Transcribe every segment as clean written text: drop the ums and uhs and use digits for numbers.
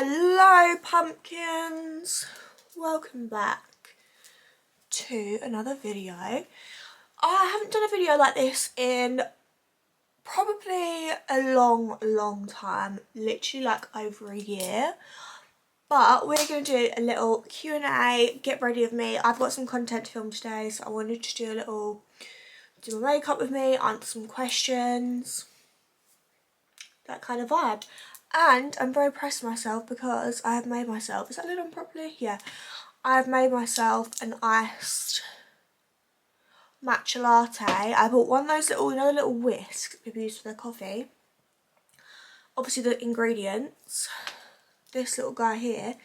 Hello pumpkins, welcome back to another video. I haven't done a video like this in probably a long time, literally like over a year, but we're going to do a little Q&A, get ready with me. I've got some content to film today, so I wanted to do my makeup with me, answer some questions, that kind of vibe. And I'm very impressed with myself because I have made myself, is that lit on properly? Yeah. I've made myself an iced matcha latte. I bought one of those little, you know, the little whisks people use for their coffee. Obviously the ingredients, this little guy here,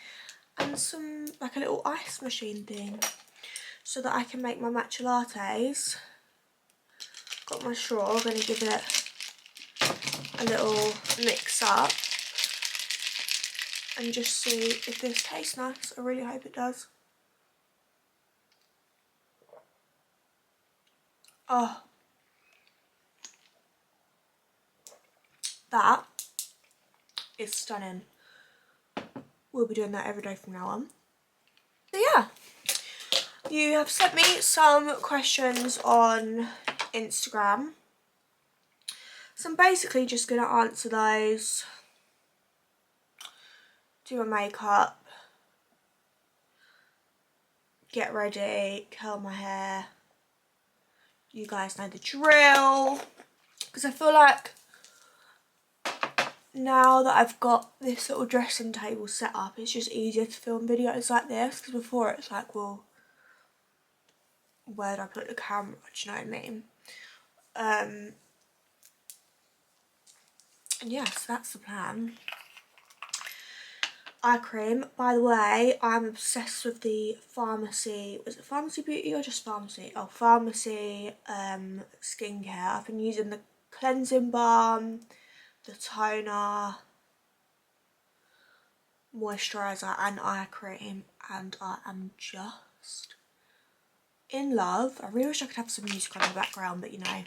and some, like a little ice machine thing, so that I can make my matcha lattes. Got my straw, I'm going to give it a little mix up and just see if this tastes nice. I really hope it does. Oh, that is stunning. We'll be doing that every day from now on. So yeah, you have sent me some questions on Instagram, so I'm basically just going to answer those, do my makeup, get ready, curl my hair. You guys know the drill, because I feel like now that I've got this little dressing table set up, it's just easier to film videos like this, because before it's like, well, where do I put the camera, do you know what I mean? And yeah, so that's the plan. Eye cream, by the way, I'm obsessed with the Pharmacy, was it Pharmacy Beauty or just Pharmacy? Oh, Pharmacy skincare. I've been using the cleansing balm, the toner, moisturiser and eye cream, and I am just in love. I really wish I could have some music on in the background, but you know,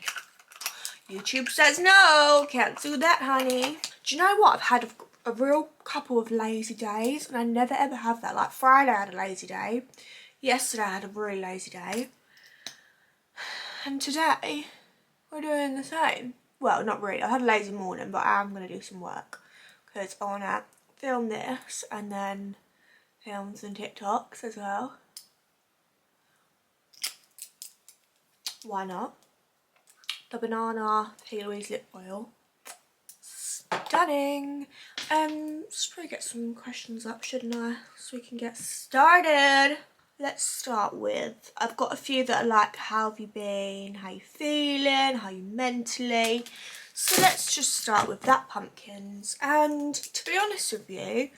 YouTube says no, can't do that, honey. Do you know what? I've had a real couple of lazy days, and I never ever have that. Like Friday I had a lazy day, yesterday I had a really lazy day, and today we're doing the same. Well, not really, I had a lazy morning, but I am going to do some work because I want to film this and then film some TikToks as well. Why not? The banana Heyyy's lip oil, stunning. Just probably get some questions up, shouldn't I, so we can get started. Let's start with, I've got a few that are like, how have you been, how you feeling, how you mentally. So let's just start with that, pumpkins. And to be honest with you,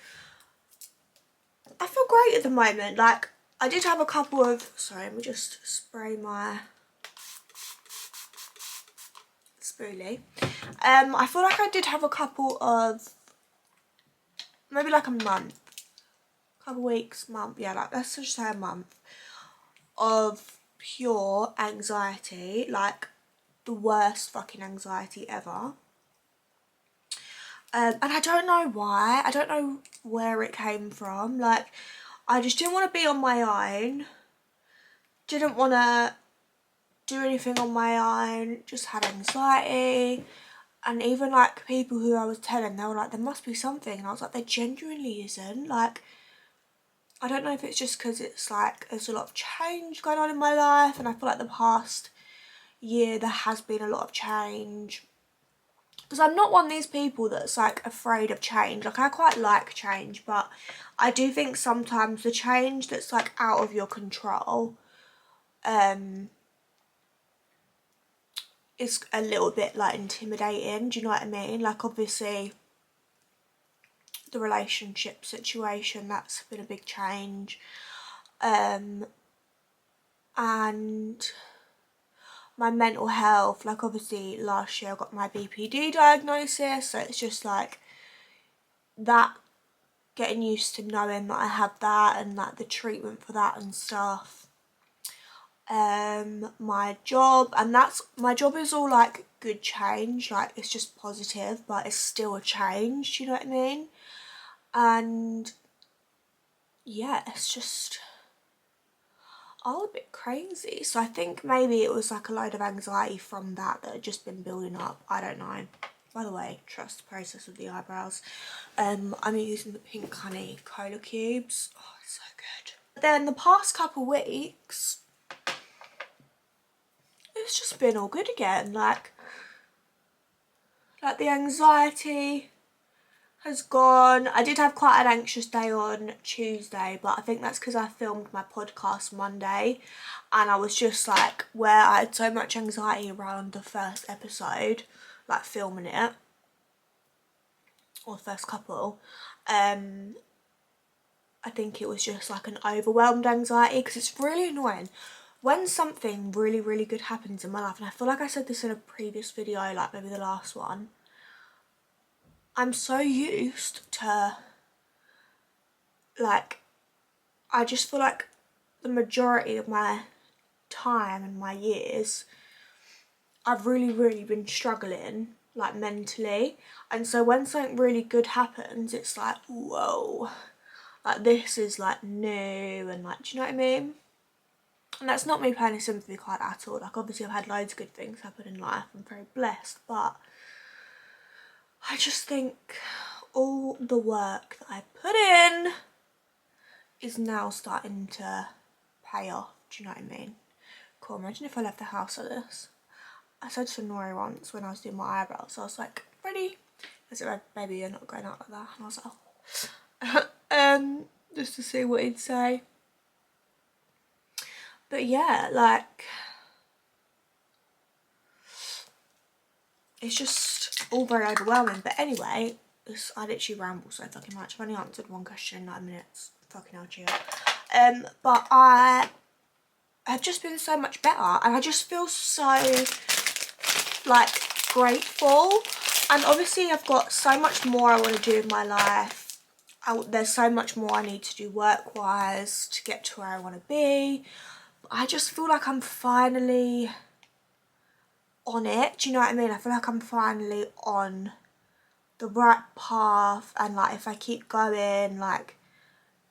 I feel great at the moment. Like, I did have a couple of, sorry, let me just spray my spoolie. I feel like I did have a couple of, maybe like a month, couple weeks, month, yeah, like let's just say a month of pure anxiety, like the worst fucking anxiety ever. And I don't know why, I don't know where it came from. Like, I just didn't want to be on my own, didn't want to do anything on my own, just had anxiety. And even like people who I was telling, they were like, there must be something, and I was like, there genuinely isn't. Like, I don't know if it's just because it's like there's a lot of change going on in my life, and I feel like the past year there has been a lot of change, because I'm not one of these people that's like afraid of change. Like, I quite like change, but I do think sometimes the change that's like out of your control is a little bit like intimidating, do you know what I mean? Like, obviously the relationship situation, that's been a big change, and my mental health, like obviously last year I got my BPD diagnosis, so it's just like that, getting used to knowing that I have that and like the treatment for that and stuff. My job, and that's, my job is all like good change, like it's just positive, but it's still a change, do you know what I mean? and yeah, it's just all a bit crazy. So I think maybe it was like a load of anxiety from that had just been building up. I don't know. By the way, trust the process of the eyebrows. I'm using the Pink Honey Cola Cubes. Oh, it's so good. But then the past couple weeks, it's just been all good again. Like the anxiety has gone. I did have quite an anxious day on Tuesday, but I think that's because I filmed my podcast Monday and I was just like, where I had so much anxiety around the first episode, like filming it, or the first couple, I think it was just like an overwhelmed anxiety, because it's really annoying when something really, really good happens in my life, and I feel like I said this in a previous video, like maybe the last one. I'm so used to, like, I just feel like the majority of my time and my years, I've really, really been struggling, like, mentally. And so when something really good happens, it's like, whoa, like, this is, like, new, and, like, do you know what I mean? And that's not me playing a sympathy card at all. Like, obviously I've had loads of good things happen in life. I'm very blessed, but I just think all the work that I put in is now starting to pay off. Do you know what I mean? Cool, imagine if I left the house like this. I said to Nori once when I was doing my eyebrows, I was like, ready? I said, oh, baby, you're not going out like that. And I was like, oh. Just to see what he'd say. But yeah, like, it's just all very overwhelming. But anyway, I literally ramble so fucking much. I've only answered one question in 9 minutes. Fucking hell, Chia. But I have just been so much better, and I just feel so, like, grateful. And obviously I've got so much more I want to do in my life. There's so much more I need to do work-wise to get to where I want to be. But I just feel like I'm finally on it. Do you know what I mean? I feel like I'm finally on the right path, and like if I keep going, like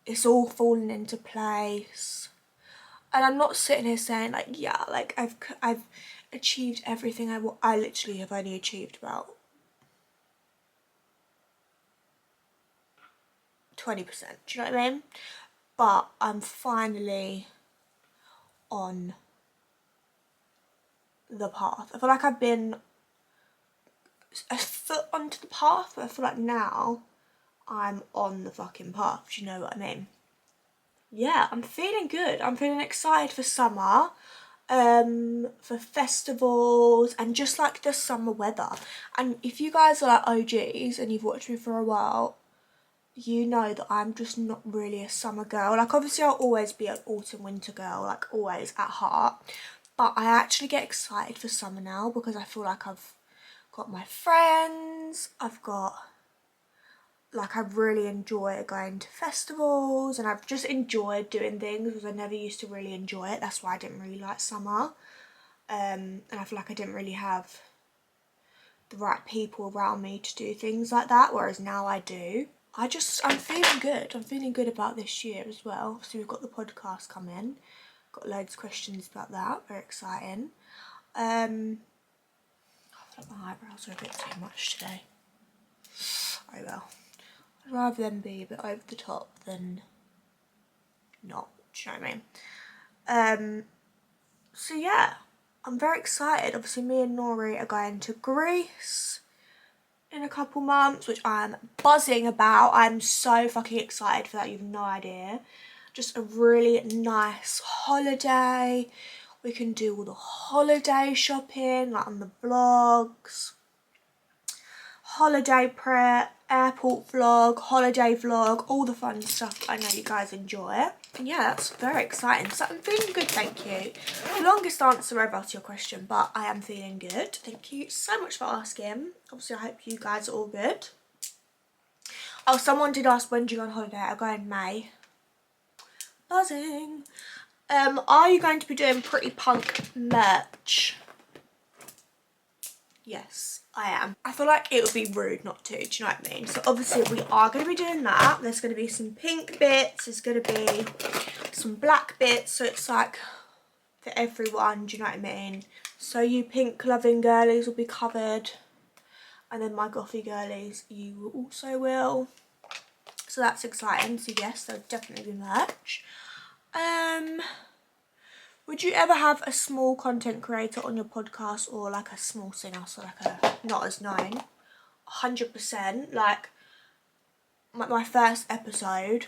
it's all falling into place. And I'm not sitting here saying like, yeah, like I've achieved everything I literally have only achieved about 20%. Do you know what I mean? But I'm finally on the path. I feel like I've been a foot onto the path, but I feel like now I'm on the fucking path. Do you know what I mean? Yeah, I'm feeling good. I'm feeling excited for summer, for festivals, and just like the summer weather. And if you guys are like OGs and you've watched me for a while, you know that I'm just not really a summer girl. Like obviously I'll always be an autumn winter girl, like always at heart. But I actually get excited for summer now because I feel like I've got my friends, I really enjoy going to festivals, and I've just enjoyed doing things because I never used to really enjoy it. That's why I didn't really like summer. And I feel like I didn't really have the right people around me to do things like that, whereas now I do. I'm feeling good. I'm feeling good about this year as well. So we've got the podcast coming. Got loads of questions about that. Very exciting. I feel like my eyebrows are a bit too much today. Oh well. I'd rather them be a bit over the top than not. Do you know what I mean? So yeah, I'm very excited. Obviously me and Nori are going to Greece in a couple months, which I'm buzzing about. I'm so fucking excited for that, you've no idea. Just a really nice holiday. We can do all the holiday shopping, like on the vlogs, holiday prep, airport vlog, holiday vlog, all the fun stuff I know you guys enjoy. And yeah, that's very exciting. So I'm feeling good, thank you. Longest answer ever to your question, but I am feeling good. Thank you so much for asking. Obviously, I hope you guys are all good. Oh, someone did ask when do you go on holiday. I go in May. Buzzing. Are you going to be doing Pretty Punk merch? Yes, I am. I feel like it would be rude not to, do you know what I mean? So obviously we are going to be doing that. There's going to be some pink bits, there's going to be some black bits, so it's like for everyone, do you know what I mean? So you pink loving girlies will be covered, and then my gothy girlies, you also will. So that's exciting. So yes, there'll definitely be merch. Would you ever have a small content creator on your podcast, or like a small singer, so like a not as known? 100%. Like my first episode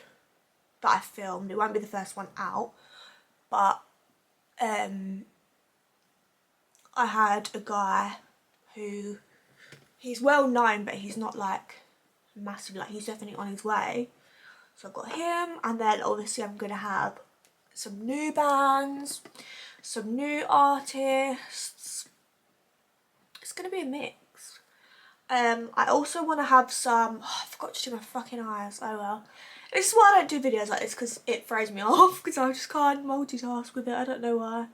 that I filmed, it won't be the first one out, but I had a guy who, he's well known, but he's not like massive, like he's definitely on his way. So I've got him, and then obviously I'm gonna have some new bands, some new artists. It's gonna be a mix. I also want to have some, oh, I forgot to do my fucking eyes, oh well. This is why I don't do videos like this, because it throws me off, because I just can't multitask with it, I don't know why.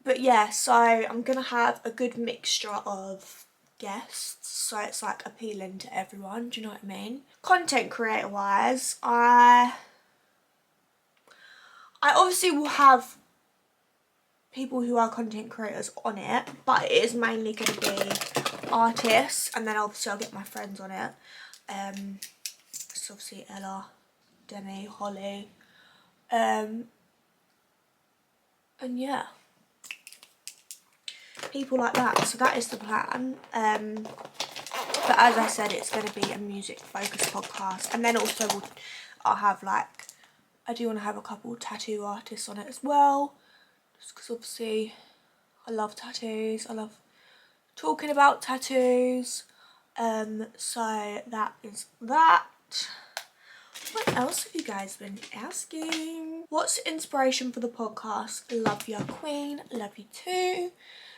But yeah, so I'm gonna have a good mixture of guests, so it's like appealing to everyone, do you know what I mean? Content creator wise, I obviously will have people who are content creators on it, but it is mainly going to be artists, and then obviously I'll get my friends on it. So obviously Ella, Demi, Holly, and yeah, people like that. So that is the plan. But as I said, it's going to be a music focused podcast, and then also I'll have like, I do want to have a couple tattoo artists on it as well, just because obviously I love tattoos, I love talking about tattoos. So that is that. What else have you guys been asking? What's the inspiration for the podcast? Love your queen, love you too.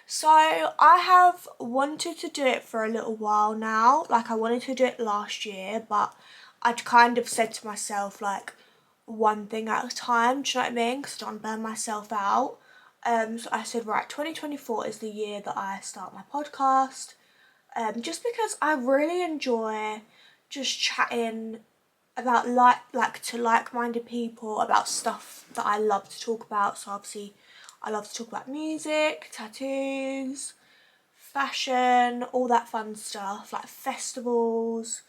So I have wanted to do it for a little while now. Like I wanted to do it last year, but I'd kind of said to myself like one thing at a time, do you know what I mean? Because I don't want to burn myself out. So I said, right, 2024 is the year that I start my podcast. Just because I really enjoy just chatting about like-minded people about stuff that I love to talk about. So obviously I love to talk about music, tattoos, fashion, all that fun stuff, like festivals,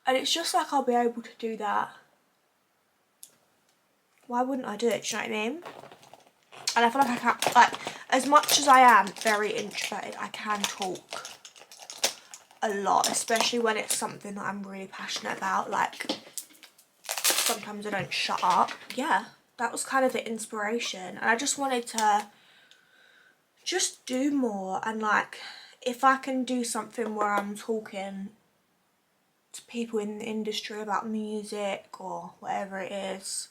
and it's just like I'll be able to do that. Why wouldn't I do it, do you know what I mean? And I feel like I can, like, as much as I am very introverted, I can talk a lot, especially when it's something that I'm really passionate about. Like, sometimes I don't shut up. Yeah, that was kind of the inspiration, and I just wanted to just do more, and like, if I can do something where I'm talking to people in the industry about music or whatever it is,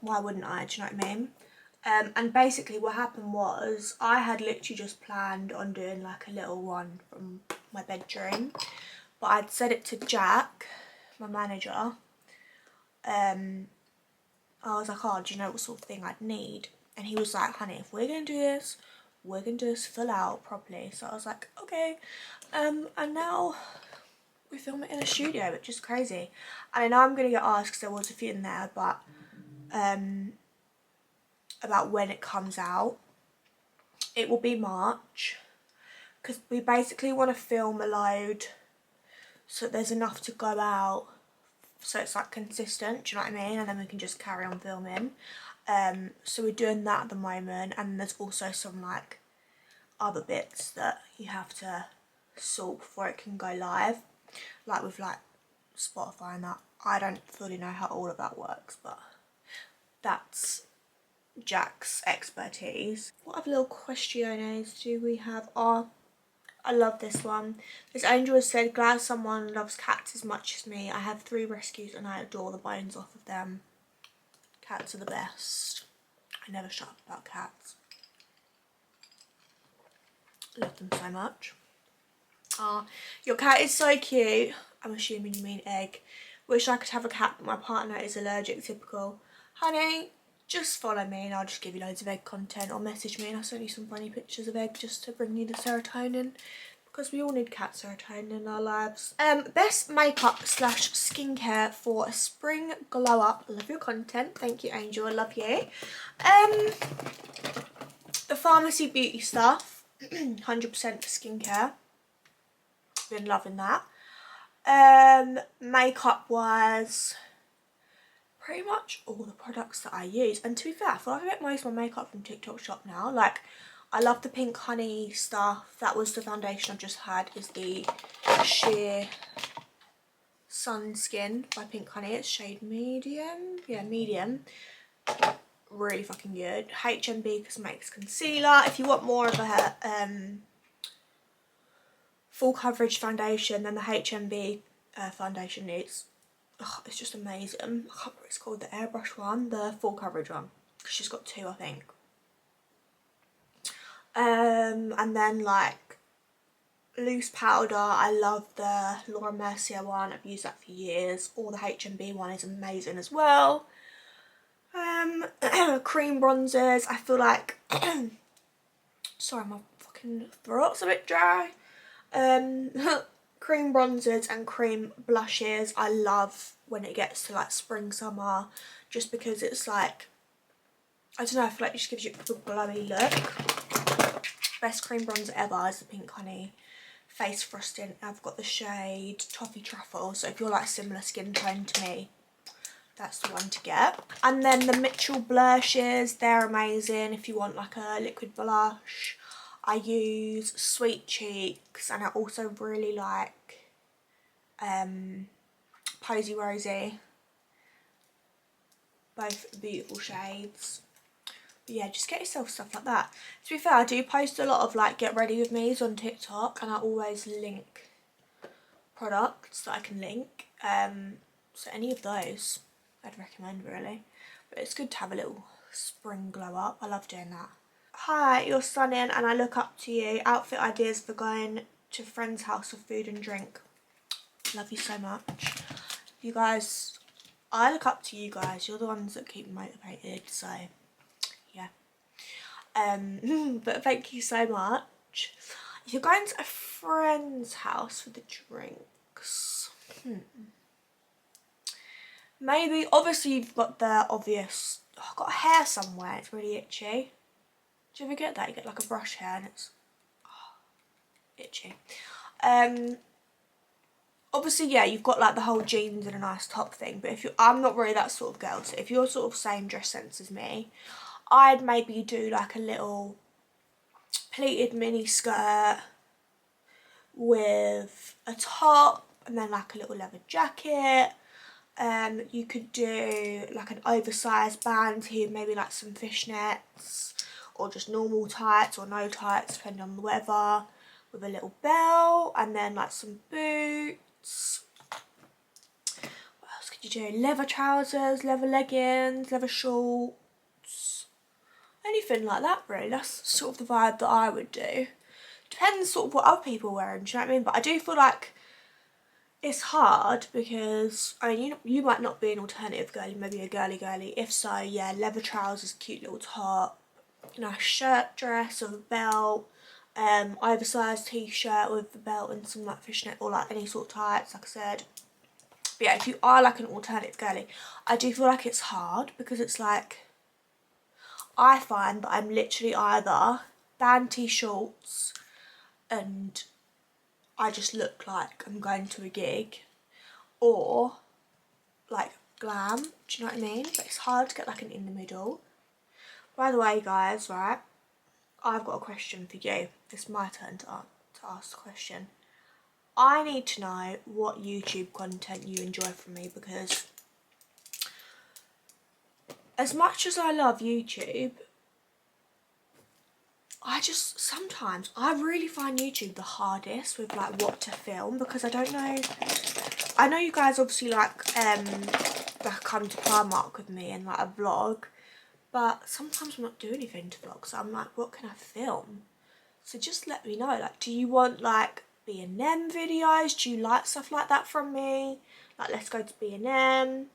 why wouldn't I, do you know what I mean? And basically what happened was I had literally just planned on doing like a little one from my bedroom, but I'd said it to Jack, my manager. I was like, oh, do you know what sort of thing I'd need? And he was like, honey, if we're going to do this, we're going to do this full out properly. So I was like, okay. And now we film it in a studio, which is crazy. And I know I'm going to get asked, because there was a few in there, but about when it comes out. It will be March, because we basically want to film a load so there's enough to go out, so it's like consistent, do you know what I mean? And then we can just carry on filming. So we're doing that at the moment, and there's also some like other bits that you have to sort before it can go live, like with like Spotify and that. I don't fully know how all of that works, but that's Jack's expertise. What other little questionnaires do we have? Oh, I love this one. This angel has said, glad someone loves cats as much as me. I have 3 rescues and I adore the bones off of them. Cats are the best. I never shut up about cats. Love them so much. Ah, your cat is so cute. I'm assuming you mean Egg. Wish I could have a cat, but my partner is allergic. Typical. Honey, just follow me and I'll just give you loads of egg content, or message me and I'll send you some funny pictures of egg just to bring you the serotonin, because we all need cat serotonin in our lives. Best makeup slash skincare for a spring glow up. Love your content. Thank you, Angel. I love you. The pharmacy beauty stuff, 100% for skincare. Been loving that. Makeup wise, pretty much all the products that I use. And to be fair, I feel like I get most of my makeup from TikTok shop now. Like, I love the pink honey stuff. That was the foundation I've just had, is the sheer sun skin by Pink Honey. It's shade medium. Yeah, medium. Really fucking good. HMB Cosmetics concealer. If you want more of a full coverage foundation, then the HMB foundation is, it's just amazing. I can't remember what it's called, the airbrush one, the full coverage one. She's got two, I think. And then like loose powder, I love the Laura Mercier one. I've used that for years. Or the HMB one is amazing as well. Cream bronzers, I feel like sorry, my fucking throat's a bit dry. Cream bronzers and cream blushes, I love when it gets to like spring, summer, just because it's like, I don't know, I feel like it just gives you a good glowy look. Best cream bronzer ever is the Pink Honey Face Frosting. I've got the shade Toffee Truffle, so if you're like similar skin tone to me, that's the one to get. And then the Mitchell blushes, they're amazing if you want like a liquid blush. I use Sweet Cheeks, and I also really like Posy Rosy. Both beautiful shades. But yeah, just get yourself stuff like that. To be fair, I do post a lot of like get ready with me's on TikTok, and I always link products that I can link. So any of those I'd recommend, really. But it's good to have a little spring glow up. I love doing that. Hi, you're stunning and I look up to you. Outfit ideas for going to friend's house for food and drink. Love you so much. You guys, I look up to you guys. You're the ones that keep me motivated, so yeah. But thank you so much. If you're going to a friend's house for the drinks, maybe, obviously you've got the obvious, I've got hair somewhere, it's really itchy. Do you ever get that? You get like a brush hair and it's itchy. Obviously, yeah, you've got like the whole jeans and a nice top thing, but if you, I'm not really that sort of girl, so if you're sort of same dress sense as me, I'd maybe do like a little pleated mini skirt with a top and then like a little leather jacket. You could do like an oversized band here, maybe like some fishnets, or just normal tights or no tights depending on the weather, with a little belt, and then like some boots. What else could you do? Leather trousers, leather leggings, leather shorts, anything like that really. That's sort of the vibe that I would do. Depends sort of what other people are wearing, do you know what I mean? But I do feel like it's hard because, I mean, you might not be an alternative girly, maybe a girly. If so, yeah, leather trousers, cute little top, nice shirt dress with a belt, oversized t-shirt with the belt and some like fishnet or like any sort of tights, like I said. But yeah, if you are like an alternative girly, I do feel like it's hard because it's like, I find that I'm literally either banty shorts and I just look like I'm going to a gig, or like glam, do you know what I mean? But it's hard to get like an in the middle. By the way guys, right, I've got a question for you. It's my turn to ask the question. I need to know what YouTube content you enjoy from me, because as much as I love YouTube, sometimes I really find YouTube the hardest with like what to film, because I don't know, I know you guys obviously like come to Primark with me and like a vlog, but sometimes I'm not doing anything to vlog, so I'm like, what can I film? So just let me know, like, do you want like B&M videos? Do you like stuff like that from me? Like, let's go to B&M.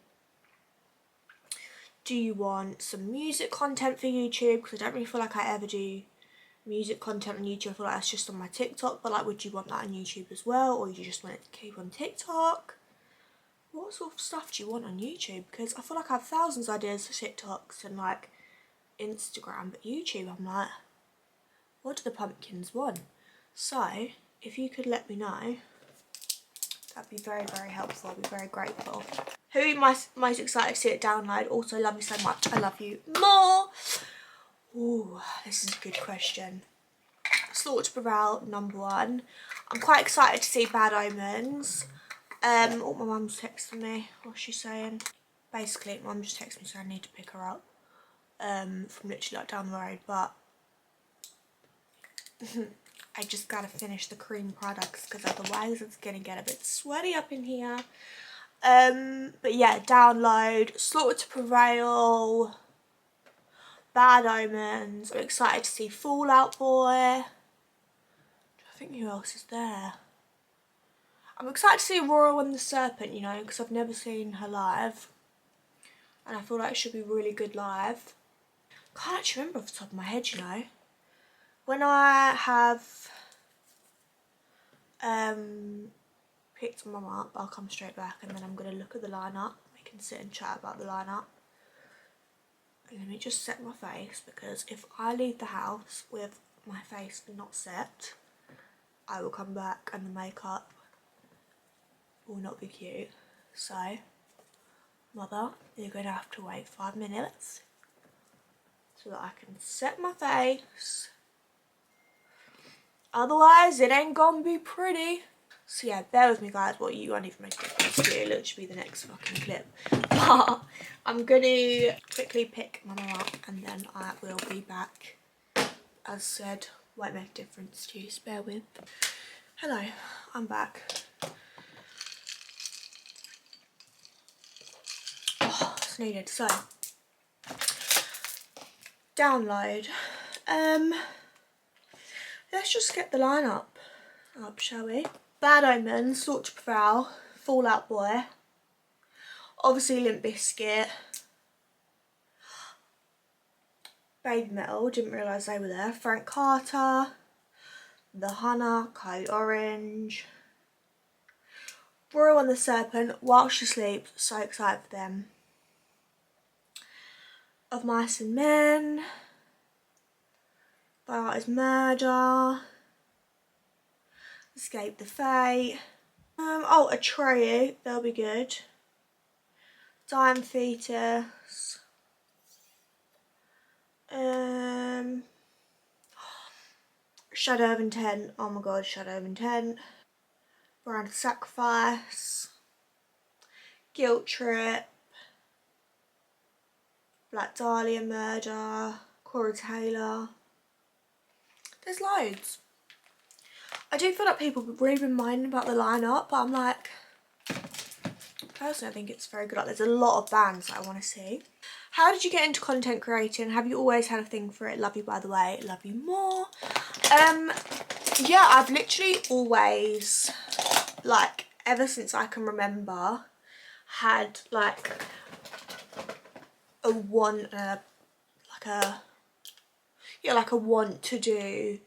Do you want some music content for YouTube? Because I don't really feel like I ever do music content on YouTube. I feel like that's just on my TikTok, but like, would you want that on YouTube as well, or you just want it to keep on TikTok? What sort of stuff do you want on YouTube? Because I feel like I have thousands of ideas for TikToks and like Instagram, but YouTube, I'm like, what do the pumpkins want? So if you could let me know, that'd be very, very helpful. I'd be very grateful. Who are you most excited to see it download? Also, love you so much. I love you more. Ooh, this is a good question. Slaughter to Prevail, #1. I'm quite excited to see Bad Omens. Oh, my mum's texting me. What's she saying? Basically, mum just texted me saying I need to pick her up from literally like down the road, but I just gotta finish the cream products because otherwise it's gonna get a bit sweaty up in here. But yeah, download Slaughter to Prevail, Bad Omens. I'm excited to see Fall Out Boy. I think who else is there? I'm excited to see Royal and the Serpent, you know, because I've never seen her live. And I feel like it should be really good live. Can't actually remember off the top of my head, you know. When I have picked mum up, I'll come straight back and then I'm going to look at the lineup. We can sit and chat about the lineup. And let me just set my face, because if I leave the house with my face not set, I will come back and the makeup will not be cute. So, mother, you're going to have to wait 5 minutes so that I can set my face. Otherwise, it ain't gonna be pretty. So yeah, bear with me guys. What you won't even make a difference to you. It'll just be the next fucking clip. But I'm gonna quickly pick mama up and then I will be back. As said, won't make a difference to you. So bear with. Hello, I'm back. Oh, it's needed. So, download. Let's just get the lineup up, shall we? Bad Omens, Slaughter to Prevail, Fall Out Boy, obviously Limp Bizkit, Baby Metal, didn't realise they were there, Frank Carter, The Hunter, Code Orange, Royal and the Serpent, While She Sleeps, so excited for them, Of Mice and Men, By Art is Murder, Escape the Fate, oh, Atreyu, they'll be good, Dying Fetus, Shadow of Intent, oh my god, Shadow of Intent, Brand of Sacrifice, Guilt Trip, Black Dahlia Murder, Cora Taylor. There's loads. I do feel like people have really been minding about the lineup, but I'm like, personally I think it's very good. Like, there's a lot of bands that I want to see. How did you get into content creating? Have you always had a thing for it? Love you, by the way. Love you more. Yeah, I've literally always, like, ever since I can remember, had like a want, like a want to do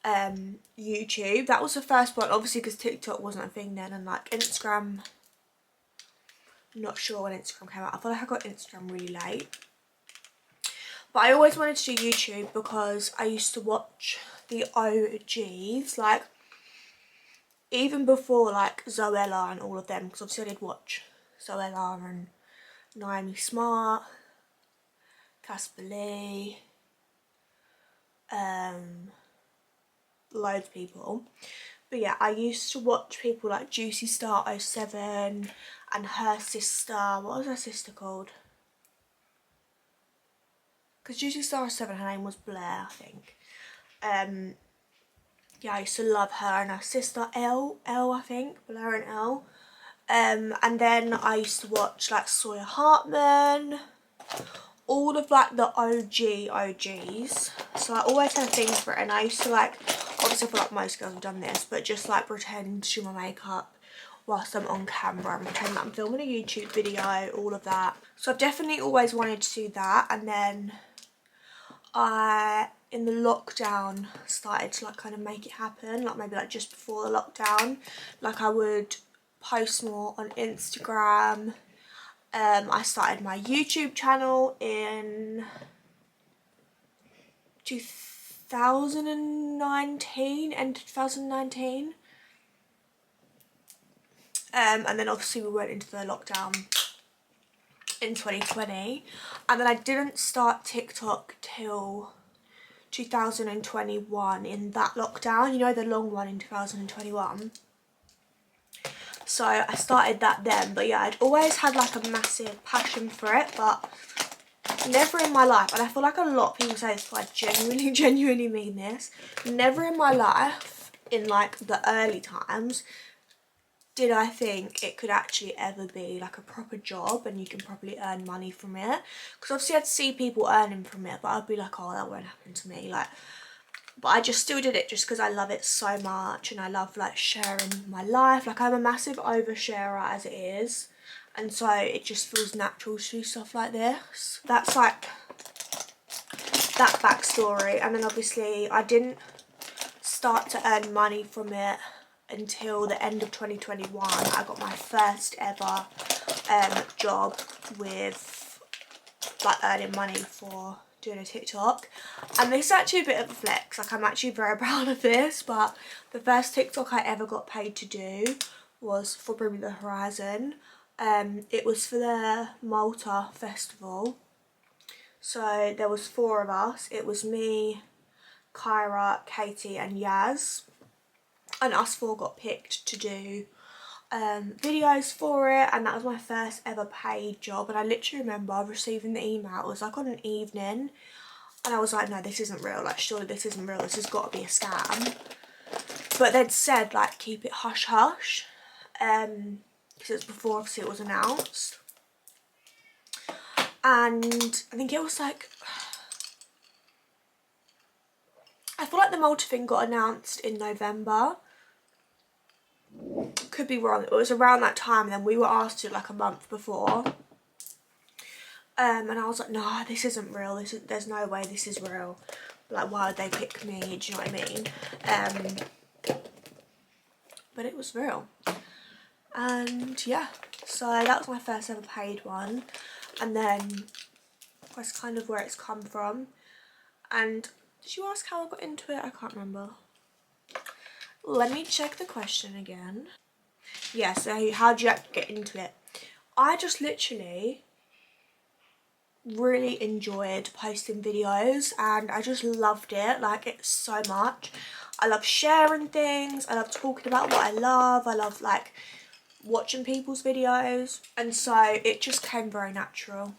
YouTube. That was the first one, obviously, because TikTok wasn't a thing then, and like Instagram, I'm not sure when Instagram came out. I feel like I got Instagram really late. But I always wanted to do YouTube because I used to watch the OGs, like even before like Zoella and all of them, because obviously I did watch Zoella and Naomi Smart, Casper Lee, loads of people. But yeah, I used to watch people like Juicy Star 07 and her sister, what was her sister called? Because Juicy Star 07, her name was Blair, I think. Yeah, I used to love her and her sister Elle, I think, Blair and Elle. And then I used to watch like Sawyer Hartman, all of like the OGs. So I always had a thing for it, and I used to like, obviously I feel like most girls have done this, but just like pretend to do my makeup whilst I'm on camera and pretend that I'm filming a YouTube video, all of that. So I've definitely always wanted to do that, and then I, in the lockdown, started to like kind of make it happen, like maybe like just before the lockdown. Like I would post more on Instagram. I started my YouTube channel in 2019, end of 2019. And then obviously we went into the lockdown in 2020, and then I didn't start TikTok till 2021 in that lockdown, you know, the long one in 2021. So I started that then, but yeah, I'd always had like a massive passion for it, but never in my life, and I feel like a lot of people say this, but I genuinely mean this, never in my life, in like the early times, did I think it could actually ever be like a proper job and you can probably earn money from it. Because obviously I'd see people earning from it, but I'd be like, oh, that won't happen to me. Like, but I just still did it just because I love it so much, and I love like sharing my life. Like I'm a massive oversharer as it is, and so it just feels natural to do stuff like this. That's like that backstory. And then obviously I didn't start to earn money from it until the end of 2021. I got my first ever job with like earning money for doing a TikTok, and this is actually a bit of a flex. Like I'm actually very proud of this, but the first TikTok I ever got paid to do was for Bring Me the Horizon. It was for the Malta festival, so there was 4 of us. It was me, Kyra, Katie and Yaz, and us 4 got picked to do videos for it, and that was my first ever paid job. And I literally remember receiving the email. It was like on an evening, and I was like, no, this isn't real, like surely this isn't real, this has got to be a scam. But they'd said like keep it hush hush, because it was before obviously it was announced. And I think it was like, I feel like the Malta thing got announced in November. Could be wrong, it was around that time, and then we were asked to like a month before. And I was like, no, this isn't real, there's no way this is real. Like, why would they pick me, do you know what I mean? But it was real. And yeah, so that was my first ever paid one, and then that's kind of where it's come from. And did you ask how I got into it? I can't remember. Let me check the question again. Yeah, so how did you get into it? I just literally really enjoyed posting videos, and I just loved it, like it so much. I love sharing things, I love talking about what I love like watching people's videos, and so it just came very natural,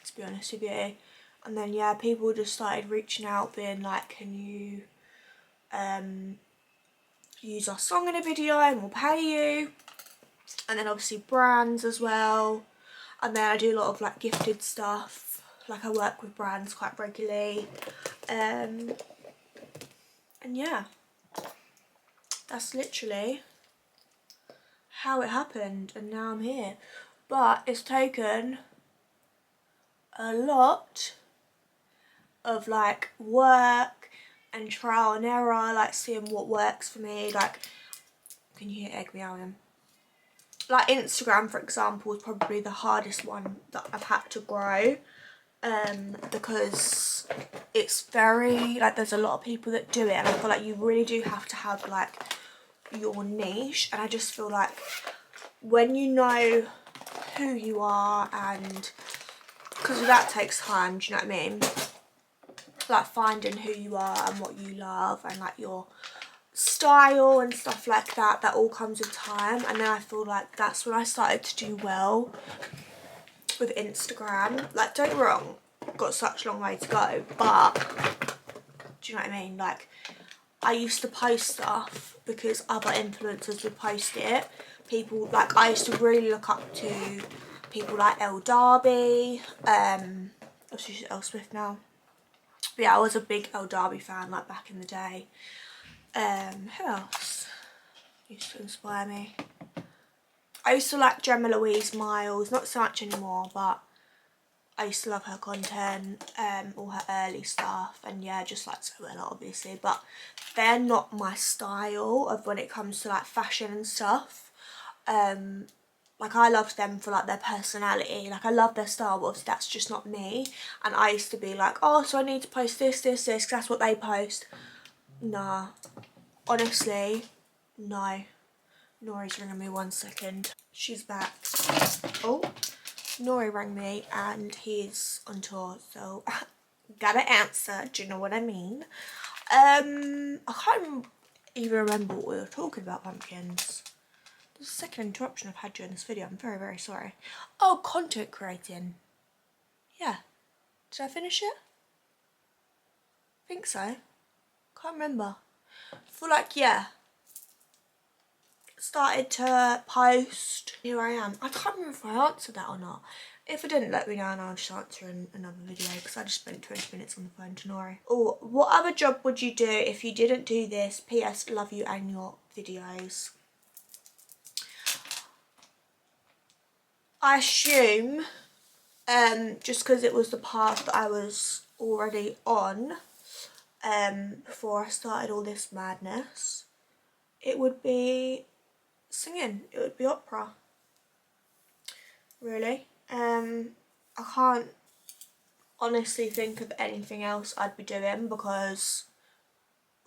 to be honest with you. And then yeah, people just started reaching out being like, can you use our song in a video and we'll pay you. And then obviously brands as well, and then I do a lot of like gifted stuff, like I work with brands quite regularly, and yeah, that's literally how it happened, and now I'm here. But it's taken a lot of like work and trial and error, like seeing what works for me. Like, can you hear egg meowing? Like Instagram, for example, is probably the hardest one that I've had to grow, because it's very, like, there's a lot of people that do it, and I feel like you really do have to have like your niche. And I just feel like when you know who you are, and because that takes time, do you know what I mean? Like finding who you are and what you love and like your style and stuff like that, that all comes with time. And then I feel like that's when I started to do well with Instagram. Like, don't get me wrong, got such a long way to go, but do you know what I mean? Like, I used to post stuff because other influencers would post it. People, like, I used to really look up to people like Elle Darby, obviously she's Elle Swift now. But yeah, I was a big Elle Darby fan, like, back in the day. Who else used to inspire me? I used to like Gemma Louise Miles, not so much anymore, but I used to love her content, all her early stuff, and yeah, just like Zoella obviously, but they're not my style of when it comes to like fashion and stuff. Like I loved them for like their personality, like I love their style, but obviously that's just not me. And I used to be like, oh, so I need to post this, this, this, 'cause that's what they post. Nah, honestly, no. Nori's ringing me, 1 second. She's back. Oh, Nori rang me and he's on tour, so gotta answer, do you know what I mean? I can't even remember what we were talking about, pumpkins. This is the second interruption I've had during this video. I'm very, very sorry. Oh, content creating. Yeah. Did I finish it? I think so. Can't remember. I feel like, yeah. Started to post. Here I am. I can't remember if I answered that or not. If I didn't, let me know and I'll just answer in another video because I just spent 20 minutes on the phone to Nori. Oh, what other job would you do if you didn't do this? PS, love you and your videos. I assume, just because it was the path that I was already on before I started all this madness, it would be singing. It would be opera. Really. I can't honestly think of anything else I'd be doing because,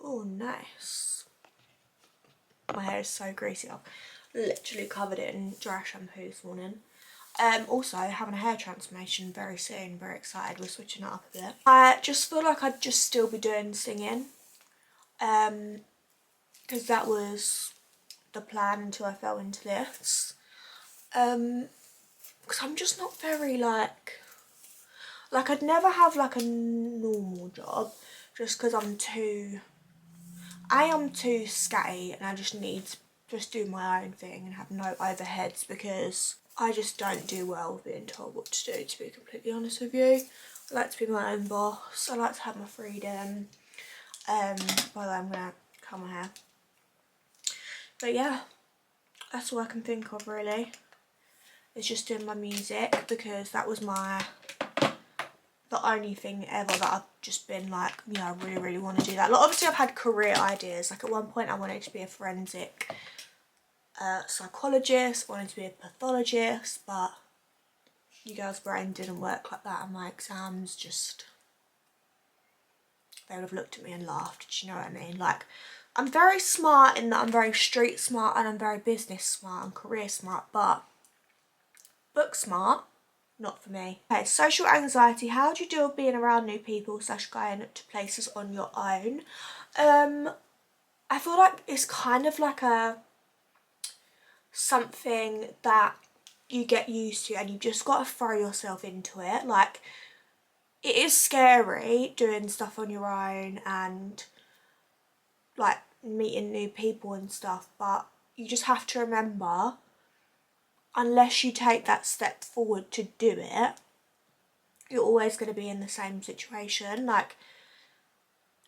oh, nice. My hair is so greasy. I've literally covered it in dry shampoo this morning. Also having a hair transformation very soon, very excited. We're switching it up a bit. I just feel like I'd just still be doing singing, because that was the plan until I fell into this. Because I'm just not very like I'd never have like a normal job just because I am too scatty and I just need to just do my own thing and have no overheads because I just don't do well with being told what to do, to be completely honest with you. I like to be my own boss. I like to have my freedom. By the way, I'm going to curl my hair. But yeah, that's all I can think of really. It's just doing my music because that was the only thing ever that I've just been like, you know, I really, really want to do that. Like, obviously I've had career ideas. Like at one point I wanted to be a forensic psychologist, wanted to be a pathologist, but you girl's brain didn't work like that and my exams just, they would have looked at me and laughed, do you know what I mean? Like, I'm very smart in that I'm very street smart and I'm very business smart and career smart, but book smart, not for me. Okay, social anxiety. How do you deal with being around new people / going to places on your own? I feel like it's kind of like something that you get used to and you just got to throw yourself into it. Like, it is scary doing stuff on your own and like meeting new people and stuff, but you just have to remember, unless you take that step forward to do it, you're always going to be in the same situation. Like,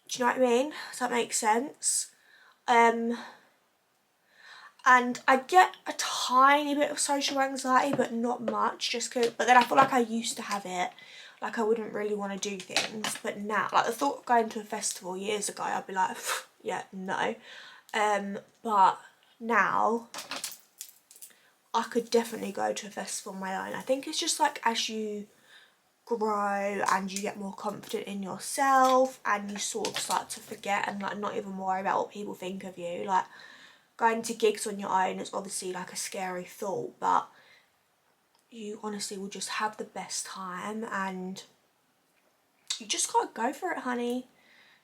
do you know what I mean? Does that make sense? And I get a tiny bit of social anxiety, but not much, just cause, but then I feel like I used to have it, like I wouldn't really want to do things, but now, like the thought of going to a festival years ago, I'd be like, yeah, no, but now, I could definitely go to a festival on my own. I think it's just like as you grow and you get more confident in yourself and you sort of start to forget and like not even worry about what people think of you, like, going to gigs on your own is obviously like a scary thought, but you honestly will just have the best time and you just gotta go for it, honey.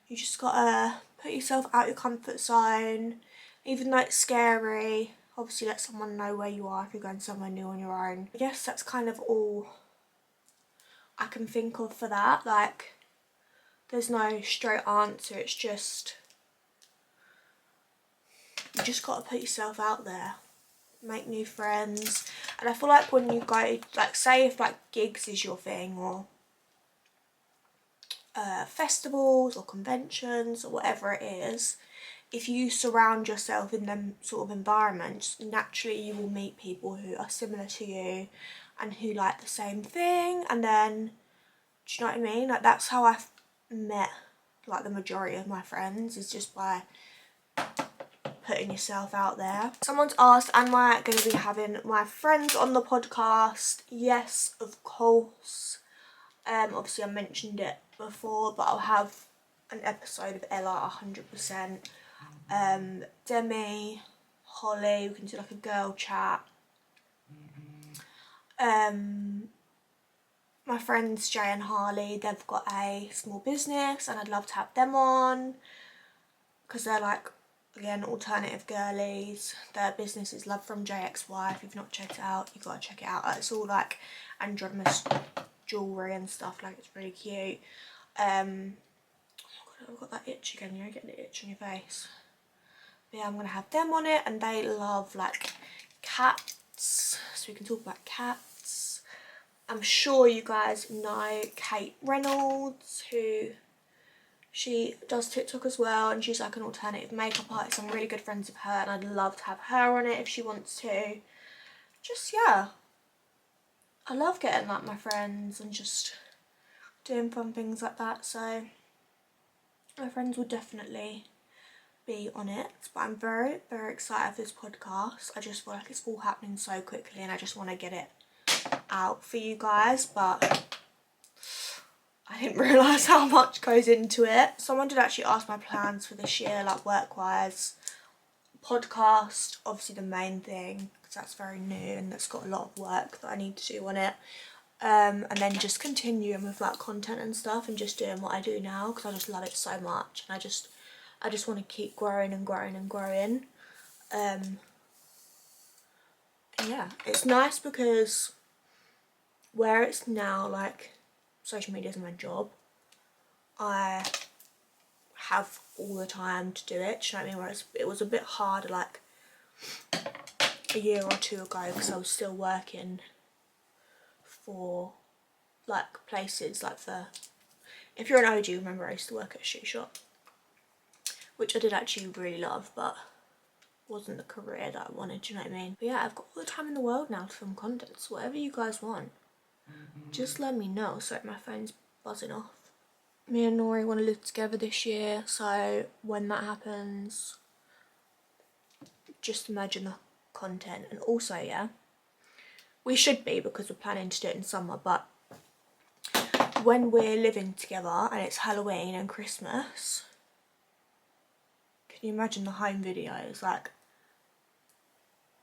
You just gotta put yourself out your comfort zone, even though it's scary. Obviously let someone know where you are if you're going somewhere new on your own. I guess that's kind of all I can think of for that. Like, there's no straight answer, it's just, you just got to put yourself out there, make new friends. And I feel like when you go, like, say if like gigs is your thing, or festivals or conventions or whatever it is, if you surround yourself in them sort of environments, naturally you will meet people who are similar to you and who like the same thing. And then, do you know what I mean? Like, that's how I've met like the majority of my friends, is just by putting yourself out there. Someone's asked, am I going to be having my friends on the podcast? Yes, of course. Obviously I mentioned it before, but I'll have an episode of Ella 100%. Demi, Holly, we can do like a girl chat. My friends Jay and Harley, they've got a small business and I'd love to have them on, because they're like, again, alternative girlies. Their business is Love from Xxx. If you've not checked it out, you've got to check it out. It's all like androgynous jewellery and stuff, like it's really cute. Oh my god, I've got that itch again, you know, getting the itch on your face. But yeah, I'm gonna have them on it, and they love like cats, so we can talk about cats. I'm sure you guys know Kate Reynolds, who she does TikTok as well, and she's like an alternative makeup artist. I'm really good friends with her, and I'd love to have her on it if she wants to. Just, yeah, I love getting like my friends and just doing fun things like that, so my friends will definitely be on it. But I'm very, very excited for this podcast. I just feel like it's all happening so quickly and I just want to get it out for you guys, but I didn't realise how much goes into it. Someone did actually ask my plans for this year, like work-wise. Podcast, obviously the main thing, because that's very new and that's got a lot of work that I need to do on it. And then just continuing with like content and stuff and just doing what I do now, because I just love it so much, and I just want to keep growing and growing and growing. And yeah, it's nice because where it's now like social media is my job, I have all the time to do it, do you know what I mean? Whereas it was a bit harder like a year or two ago, because I was still working for like places like if you're an OG, remember I used to work at a shoe shop, which I did actually really love, but wasn't the career that I wanted, do you know what I mean? But yeah, I've got all the time in the world now to film content, so whatever you guys want, just let me know. Sorry, my phone's buzzing off. Me and Nori want to live together this year, so when that happens, just imagine the content. And also, yeah, we should be, because we're planning to do it in summer, but when we're living together and it's Halloween and Christmas, can you imagine the home videos? Like,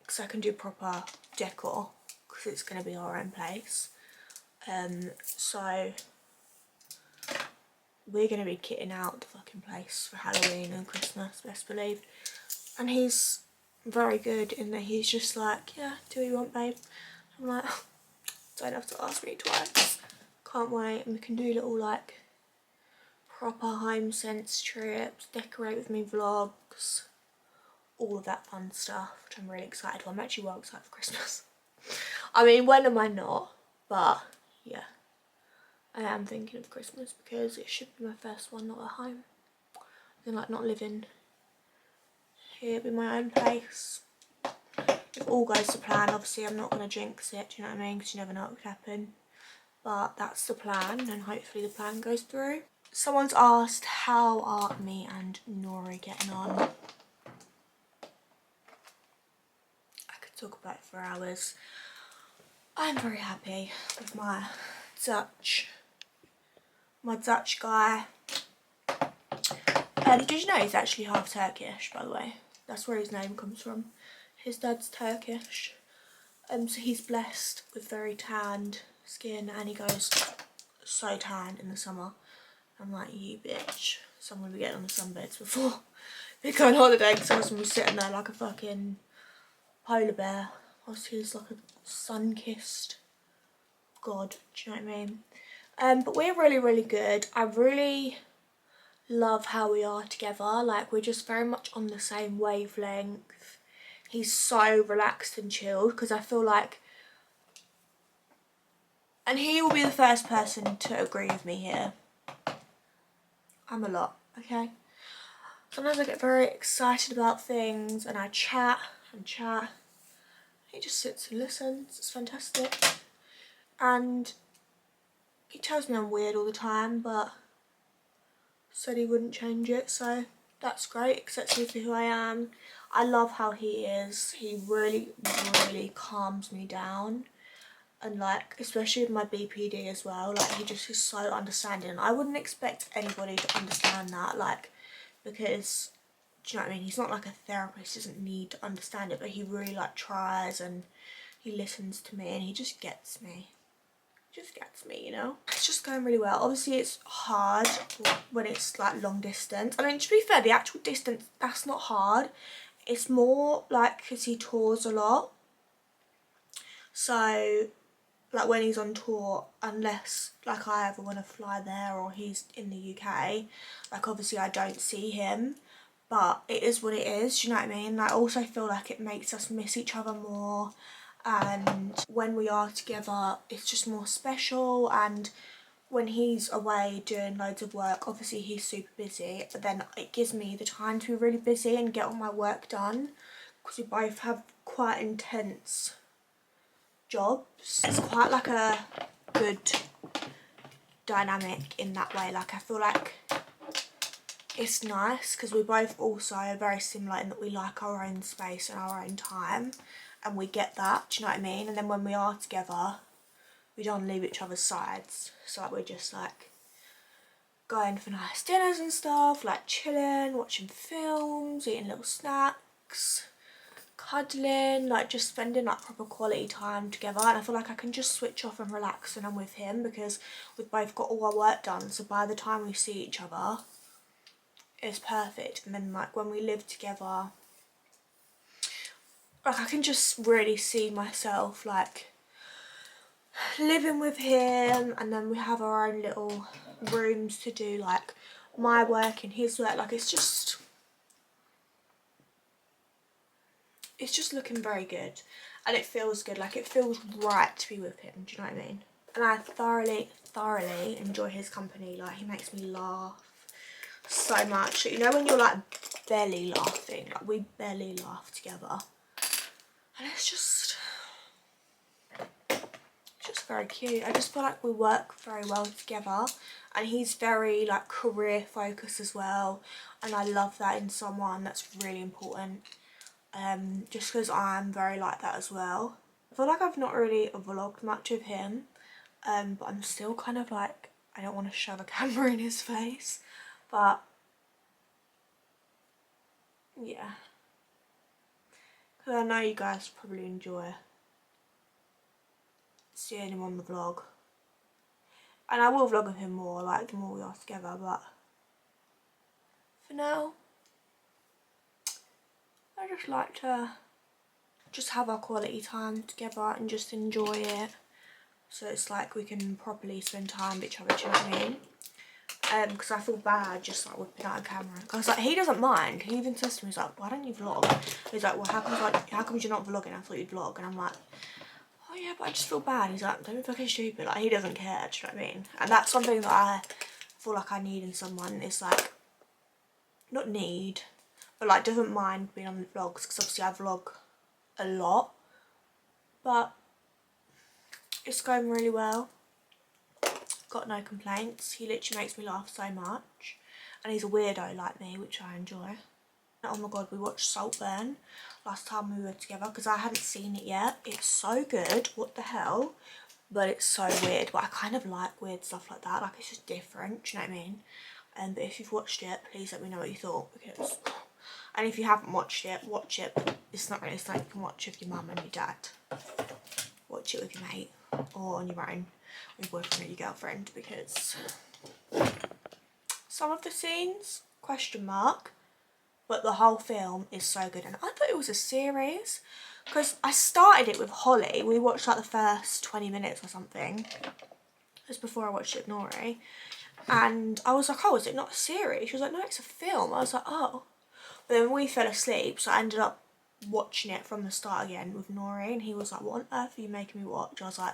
because I can do proper decor, because it's going to be our own place. So we're going to be kitting out the fucking place for Halloween and Christmas, best believe. And he's very good in that he's just like, yeah, do what you want, babe. I'm like, don't have to ask me twice. Can't wait. And we can do little like proper home sense trips, decorate with me vlogs, all of that fun stuff, which I'm really excited for. I'm actually well excited for Christmas. I mean, when am I not? But yeah, I am thinking of Christmas, because it should be my first one not at home. And like not living here, be my own place. If all goes to plan, obviously I'm not going to jinx it, do you know what I mean? Because you never know what could happen. But that's the plan, and hopefully the plan goes through. Someone's asked, how are me and Nori getting on? I could talk about it for hours. I'm very happy with my Dutch guy. Did you know he's actually half Turkish, by the way? That's where his name comes from. His dad's Turkish. So he's blessed with very tanned skin, and he goes so tan in the summer. I'm like, you bitch. So I'm going to be getting on the sunbeds before we go on holiday, because I was going to be sitting there like a fucking polar bear. Whilst he's like a sun-kissed god, do you know what I mean? But we're really, really good. I really love how we are together. Like, we're just very much on the same wavelength. He's so relaxed and chilled, because I feel like, and he will be the first person to agree with me here, I'm a lot, okay? Sometimes I get very excited about things and I chat and chat. He just sits and listens. It's fantastic. And he tells me I'm weird all the time, but said he wouldn't change it, so that's great. Accepts me for who I am. I love how he is. He really, really calms me down. And like, especially with my BPD as well, like he just is so understanding. I wouldn't expect anybody to understand that, like, because, do you know what I mean? He's not like a therapist, he doesn't need to understand it, but he really like tries and he listens to me and he just gets me. Just gets me, you know. It's just going really well. Obviously it's hard when it's like long distance. I mean, to be fair, the actual distance, that's not hard. It's more like because he tours a lot. So like when he's on tour, unless like I ever want to fly there or he's in the UK, like obviously I don't see him, but it is what it is, do you know what I mean? I also feel like it makes us miss each other more, and when we are together it's just more special. And when he's away doing loads of work, obviously he's super busy, but then it gives me the time to be really busy and get all my work done, because we both have quite intense jobs. It's quite like a good dynamic in that way. Like I feel like it's nice because we both also are very similar in that we like our own space and our own time, and we get that, do you know what I mean? And then when we are together we don't leave each other's sides, so like we're just like going for nice dinners and stuff, like chilling, watching films, eating little snacks, cuddling, like just spending like proper quality time together. And I feel like I can just switch off and relax when I'm with him because we've both got all our work done, so by the time we see each other it's perfect. And then like when we live together, like I can just really see myself like living with him, and then we have our own little rooms to do like my work and his work. Like it's just looking very good and it feels good. Like it feels right to be with him, do you know what I mean? And I thoroughly enjoy his company. Like he makes me laugh so much. You know when you're like barely laughing, like we barely laugh together, and it's just very cute. I just feel like we work very well together, and he's very like career focused as well, and I love that in someone. That's really important, just because I'm very like that as well. I feel like I've not really vlogged much of him, but I'm still kind of like, I don't want to shove a camera in his face, but yeah, because I know you guys probably enjoy seeing him on the vlog, and I will vlog with him more, like the more we are together, but for now I just like to just have our quality time together and just enjoy it, so it's like we can properly spend time with each other, do you know what I mean? Because I feel bad just like whipping out a camera, because like he doesn't mind. He even says to me, he's like, why don't you vlog? He's like, well, how come you're not vlogging? I thought you'd vlog. And I'm like, oh yeah, but I just feel bad. He's like, don't be fucking stupid. Like he doesn't care, do you know what I mean? And that's something that I feel like I need in someone, is like, not need, but like doesn't mind being on the vlogs, because obviously I vlog a lot, but it's going really well. Got no complaints. He literally makes me laugh so much, and he's a weirdo like me, which I enjoy. Oh my god, we watched Saltburn last time we were together because I hadn't seen it yet. It's so good, what the hell, but it's so weird. But I kind of like weird stuff like that, like it's just different, do you know what I mean? But if you've watched it, please let me know what you thought, because, and if you haven't watched it, watch it. It's not really something you can watch with your mum and your dad. Watch it with your mate, or on your own, with your boyfriend or your girlfriend, because some of the scenes, question mark, but the whole film is so good. And I thought it was a series, because I started it with Holly. We watched like the first 20 minutes or something, just before I watched it with Nori, and I was like, oh, is it not a series? She was like, no, it's a film. I was like, oh. But then we fell asleep, so I ended up watching it from the start again with Nori, and he was like, what on earth are you making me watch? I was like,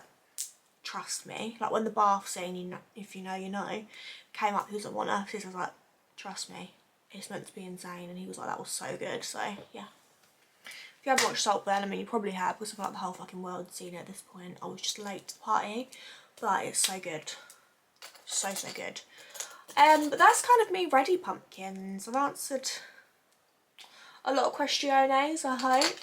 trust me. Like when the bath scene, you know, if you know, you know, came up, he was like, what on earth is this? I was like, trust me, it's meant to be insane, and he was like, that was so good. So yeah, if you haven't watched Saltburn, I mean you probably have, because I feel like the whole fucking world's seen it at this point. I was just late to the party, but it's so good, so good. But that's kind of me ready, pumpkins. I've answered a lot of questionnaires, I hope.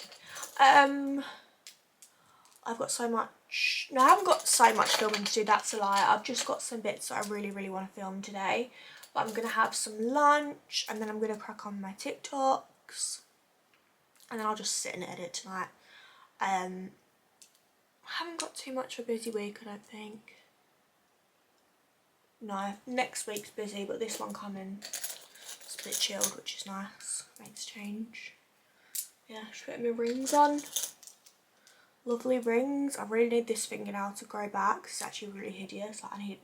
I've got so much, no, I haven't got so much filming to do, that's a lie. I've just got some bits that I really want to film today. But I'm going to have some lunch, and then I'm going to crack on my TikToks, and then I'll just sit and edit tonight. I haven't got too much of a busy week, I don't think. No, next week's busy, but this one coming, it's a bit chilled, which is nice. Makes a change. Yeah, just putting my rings on. Lovely rings. I really need this finger now to grow back. It's actually really hideous. Like, I need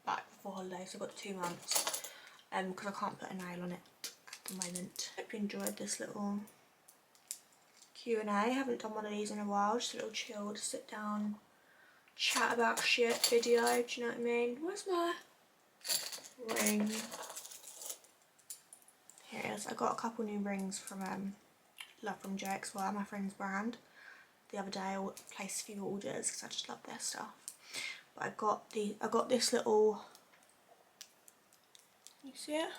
back before holidays. I've got 2 months. Because I can't put a nail on it at the moment. Hope you enjoyed this little Q&A. I haven't done one of these in a while. Just a little chilled, sit down, chat about shit video. Do you know what I mean? Where's my ring? Here it is. I got a couple new rings from from Chia Xxx, my friend's brand. The other day I placed a few orders because I just love their stuff. But I got this little, you see it?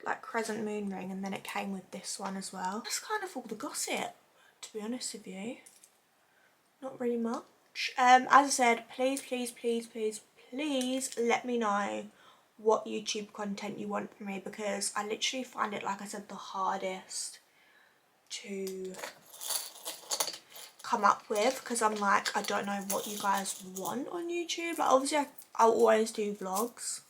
Like crescent moon ring, and then it came with this one as well. That's kind of all the gossip, to be honest with you. Not really much. As I said, please let me know what YouTube content you want from me, because I literally find it, like I said, the hardest to come up with, because I'm like, I don't know what you guys want on YouTube. Like, obviously I'll always do vlogs,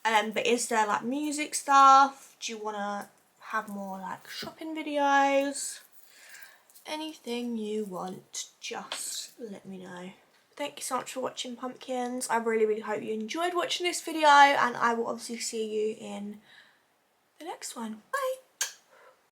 but is there like music stuff? Do you want to have more like shopping videos? Anything you want, just let me know. Thank you so much for watching, pumpkins. I really hope you enjoyed watching this video, and I will obviously see you in the next one. Bye.